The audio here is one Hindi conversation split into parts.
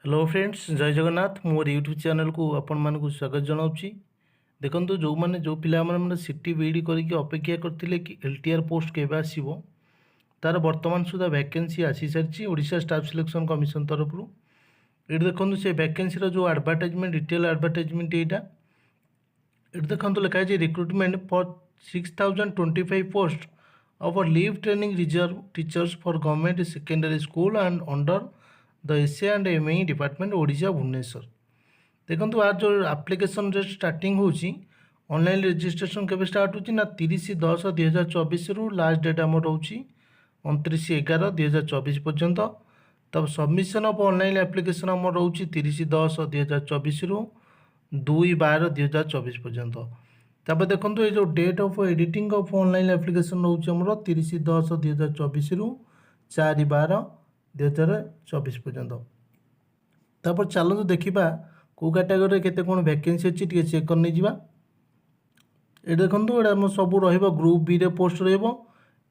हेलो फ्रेंड्स, जय जगन्नाथ। मोर यूट्यूब चैनल को आपण मानक स्वागत जनाऊँगी। देखो जो मैंने जो पिला सीटी बीडी करके अपेक्षा करते कि एलटीआर पोस्ट केवे आसो तार बर्तमान सुधा वैकेंसी आसी सारी ओडिशा स्टाफ सिलेक्शन कमिशन तरफ ये देखो से वैकेंसी जो एडवर्टाइजमेंट डिटेल एडवर्टाइजमेंट ये देखो लिखाई recruitment for 6025 post of leave training reserve teachers for government secondary school and under the SA and ME department Odisha Bhubaneswar. देखो आज जो आप्लिकेसन डेट स्टार्टिंग होची ऑनलाइन रजिस्ट्रेशन केवे स्टार्ट होची ना 30/10/2024 रु लास्ट डेट आम रोची 29/11/2024 पर्यंत। तब सबमिशन ऑफ ऑनलाइन एप्लिकेशन आम रोची 30/10/2024 रु 2/12/2024 पर्यंत। तब देखो ये जो date of editing of online application रोचे आम 30/10/2024 रु 4/12/2024 पर्यंत। तापर चलो देखा कौ कैटेगरी केते कौन वैकेंसी अच्छी टे चेक कर नहीं ये देखो ये सब ग्रुप बी रे पोस्ट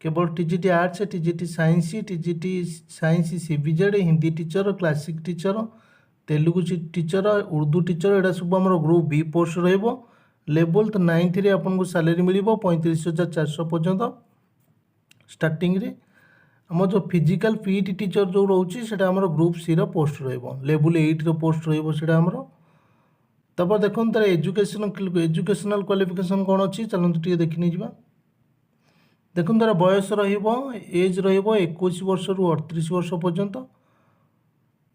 केवल TGT arts TGT science TGT science CBZ Hindi teacher classic teacher Telugu teacher Urdu teacher यहाँ सब आम group B post level 9th रे आपको सैलरी मिल 35,400 पर्यंत स्टार्टिंग रे। आम जो फिजिकल पीटी टीचर जो रोचे सेटा आम ग्रुप सी रो पोस्ट लेवल 8 रो पोस्ट रमर। तब देखो तार एजुकेशनल क्वालिफिकेशन कौन अच्छी चलते टे देखनी जा। देखो तार बयस एज 21 वर्ष रु 38 वर्ष पर्यंत।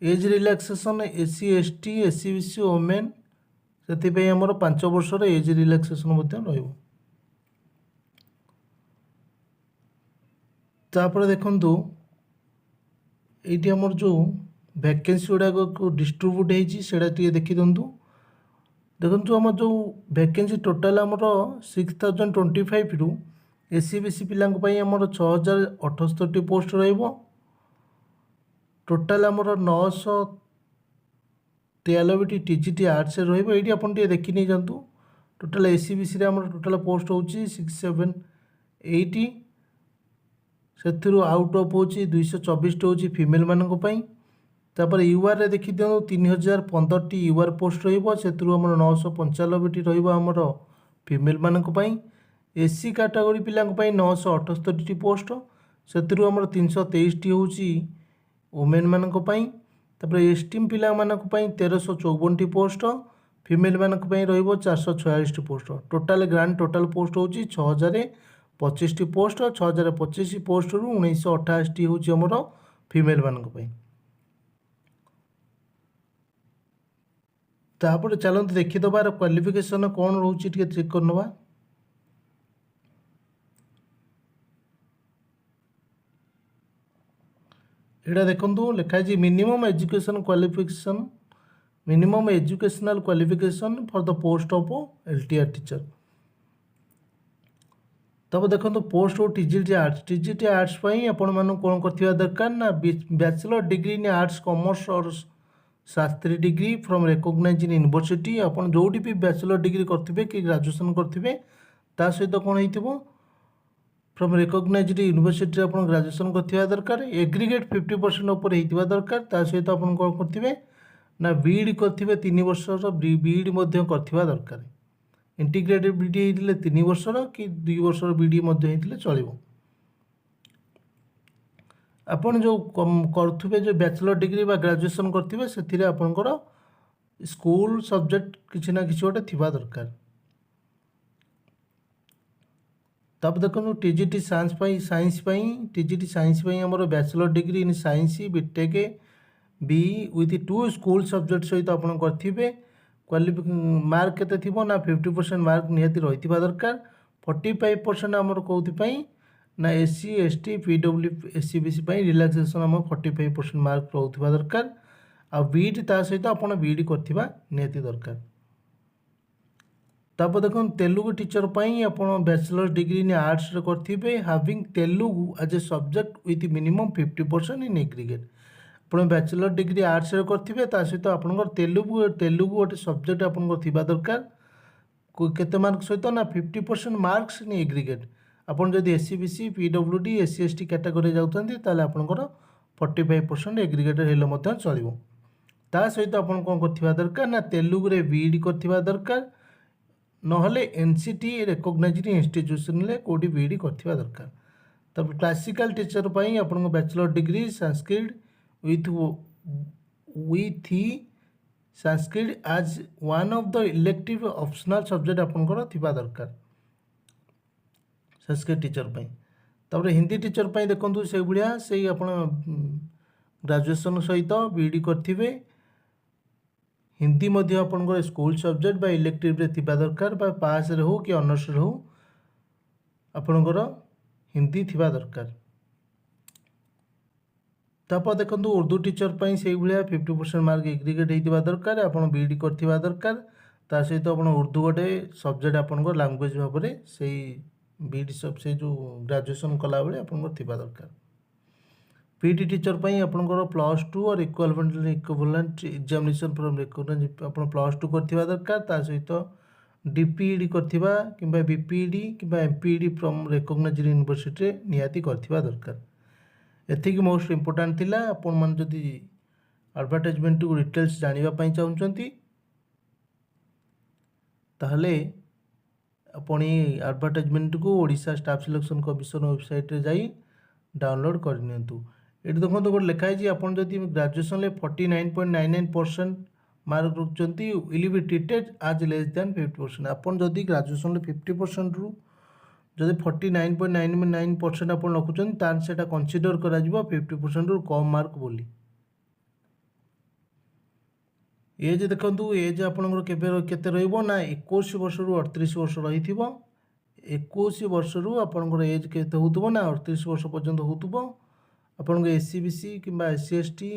Age relaxation SC ST SC BC women से आमर 5 वर्षर एज रिलैक्सेशन तापर देखंतु ये आमर जो वैकेंसी गुड़ाक डिस्ट्रीब्यूट होती देखी दिंतु। देखो आम जो वैकेंसी टोटाल आमर 6025 रु एससी बीसी पिलांपाई आमर 6068 पोस्ट टोटाल आमर 993 टीजीटी आर्ट्स रही आप देखी नहीं जातु। Total SC BC total post हो 678 से आउट ऑफ हो 224 हूँ फिमेल मानी। तापर यूआर रे देखी दिखाँ 3015 यूआर पोस्ट रमर 995 रमर फिमेल मानी। एससी कैटेगरी पिलांपाई 978 पोस्ट से आमर 323 हूँ वुमेन मानी। तापर एसटीम पिला 1354 पोस्ट फिमेल मानी 446 post total grand total post हो 6025 पोस्ट 6025 पोस्ट रु 1988 हूँ आमर फिमेल मानी। तापर चलते देखीदबार क्वालिफिकेशन कौन रोचे चेक करनवा। यहाँ देखो लिखाई minimum education qualification minimum educational qualification for the post of LTR teacher. तब देखो पोस्ट हो टीजीटी आर्ट्स आपण मान कौन कर दरकार ना bachelor degree in arts commerce और Shastri degree from recognised university. आप जो भी बैचलर डिग्री करेंगे कि ग्रेजुएशन करेंगे ता सहित कौन हो फ्रॉम रिकॉग्नाइज्ड यूनिवर्सिटी आप ग्रेजुएशन कर दरकार। एग्रीगेट 50% उपर होता दरकार। ता सहित आप कौन करेंगे ना बीईडी करेंगे 3 वर्षर बीईडी कर दरकार। इंटीग्रेटेड बीडी होते 3 वर्षर कि 2 वर्षर बीडी चलो। आपन जो करुवे जो बैचलर डिग्री बा ग्रेजुएशन करेंगे से आपंकर स्कूल सब्जेक्ट किसी ना किसी गोटे थी दरकार। तब देखो टीजीटी साइंस टीजीटी साइंस आमर bachelor degree in science BTech B with 2 school subject सहित आप करेंगे। क्वालिफिक मार्क केते थिबो ना 50% मार्क निहाती रही दरकार। 45% आमर कौन ना SC ST PW SC BC relaxation आम 45% मार्क रोकवा दरकार। आ बीईडी ता सहित आप बीईडी करथिबा निहाती दरकार। तब देखो तेलुगु टीचर आप बैचलर डिग्री इन आर्ट्स करेंगे having Telugu as a subject with minimum 50% in aggregate. आप बैचलर डिग्री आर्ट्स करेंगे सहित आप तेलुगु गोटे सब्जेक्ट आप दरकार केते मार्क सहित ना 50% मार्क्स इन एग्रीगेट। आपन जदि SC BC PWD SC ST category जाउछन्ती ताले आपनकर 45% एग्रीगेटर हेले मध्य चलिबो। ता सहित आपण कौन करथिबा दरकार ना तेलुगु रे बीईडी करथिबा दरकार नहले एनसीटी रिकॉग्नाइज्ड इंस्टीट्यूशन ले कोडी बीईडी करथिबा दरकार। तब क्लासिकल टीचर पई आपण bachelor degree Sanskrit with Sanskrit as one of the elective optional subject आपनकर थिबा दरकार संस्कृत टीचर पई। तब हिंदी टीचर पई देखंतु से भलिया से आपण ग्रेजुएशन सहित बीईडी करथिबे हिंदी मध्य आपनकर स्कूल सब्जेक्ट बा इलेक्टिव रे थिबा दरकार बा पास रे हो कि ऑनर्स रे हो आपनकर हिंदी थिबा दरकार। तापर देखंतु उर्दू टीचर पई से भलिया 50% मार्क एग्रीगेट हेतिबा दरकार आपण बीईडी करथिबा दरकार ता सहित आपण उर्दू गोटे सब्जेक्ट आपनकर लैंग्वेज भाबरे सेही बीईडी सब से जो ग्रेजुएशन कला बेले आपनकर थिबा दरकार। पीटी टीचर पई आपनकर +2 और इक्विवेलेंट एग्जामिनेशन फ्रॉम रिकॉग्नाइज्ड आपण +2 करथिबा दरकार ता सहित डीपीईडी करथिबा किबा बीपीईडी किबा एमपीईडी फ्रॉम रिकॉग्नाइज्ड यूनिवर्सिटी रे नियाती करथिबा दरकार। एथिक मोस्ट इंपोर्टेंट थिला आपण मन जदी एडवर्टाइजमेंट को डिटेल्स जानिबा पई चाहुचंती ताहले आपण एडवर्टाइजमेंट को Odisha staff selection commission website रे जाई डाउनलोड कर नियंतु। ये देखो गोटे लिखा है आपन जदि ग्रेजुएशन ले 49.99% मार्क रखुंती विल बी ट्रीटेड आज लेस दैन 50%। आपन जदि ग्रेजुएशन ले 50% रु जदि 49.99% आपन रखुंती तान सेटा कंसीडर करा जिवो 50% रु कम मार्क बोली। एज देखंतु एज आपनकर केबे केते रहइबो ना 21 वर्ष रु 38 वर्ष रहिथिबो। 21 वर्ष रु आपनकर एज केते होतबो ना 38 वर्ष पर्यंत होतबो। आपन एससी बीसी किंबा एससी एसटी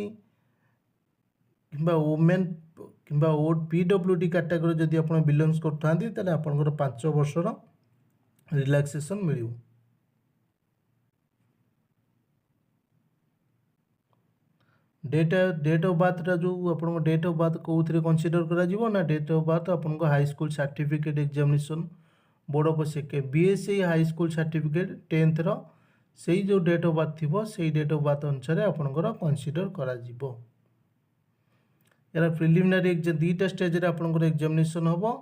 किंबा वुमेन किंबा पीडब्ल्यूडी कैटेगरी जदि आपन बिलोंग्स करथांती तले आपनकर 5 वर्षर रिलैक्सेशन मिलियो। डेट ऑफ बर्थ जो आपन डेट ऑफ बर्थ कोथरे कंसीडर करा जिवो ना डेट ऑफ बर्थ आपन high school certificate examination board of सेके BSC high school certificate 10th रो सेही जो डेट ऑफ बर्थ थी से डेट ऑफ बर्थ अनुसार आपनकर कंसीडर करा जिवो। यार प्रिलिमिनरी एग्जाम दुईटा स्टेज रे आपनकर एग्जामिनेशन होबो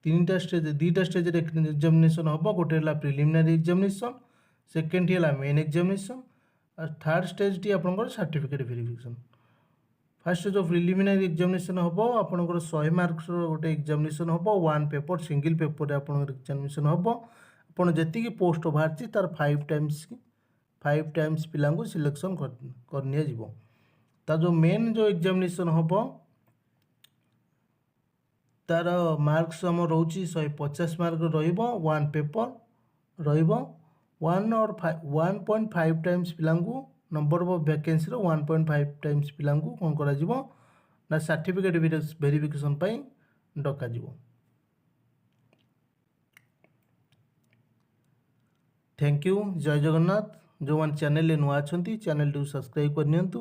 तीनटा स्टेज दुईटा स्टेज रे एग्जामिनेशन होबो गोटे हला प्रिलिमिनरी एग्जामिनेशन सेकंड हला मेन एग्जामिनेशन और थर्ड स्टेज टी आपनकर सर्टिफिकेट वेरिफिकेशन। फर्स्ट जो प्रिलिमिनरी एग्जामिनेशन होबो आपनकर 100 मार्क्स गोटे एग्जामिनेशन होबो वन पेपर सिंगल पेपर रे आपनकर एग्जामिनेशन होबो आपन जेतिकी पोस्ट बाहरची तार 5 टाइम्स पिलांगु सिलेक्शन करनिया जीवो। ता जो मेन जो एग्जामिनेशन होबो तार मार्क्स हम रोची 150 मार्क रहिबो वन पेपर रहिबो 1.5 टाइम्स पिलांगु नंबर ऑफ वैकेंसी रो 1.5 टाइम्स पिलांगु कोन करा जीवो ना सर्टिफिकेट वेरिफिकेशन पई डका जीवो। थैंक यू जय जगन्नाथ। जो मान चैनल नुआ छंती चैनल टू सब्सक्राइब कर नियंतु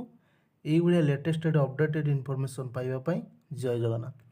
एई भलिया लेटेस्ट अपडेटेड इन्फॉर्मेशन पाइबा पई। जय जगन्नाथ।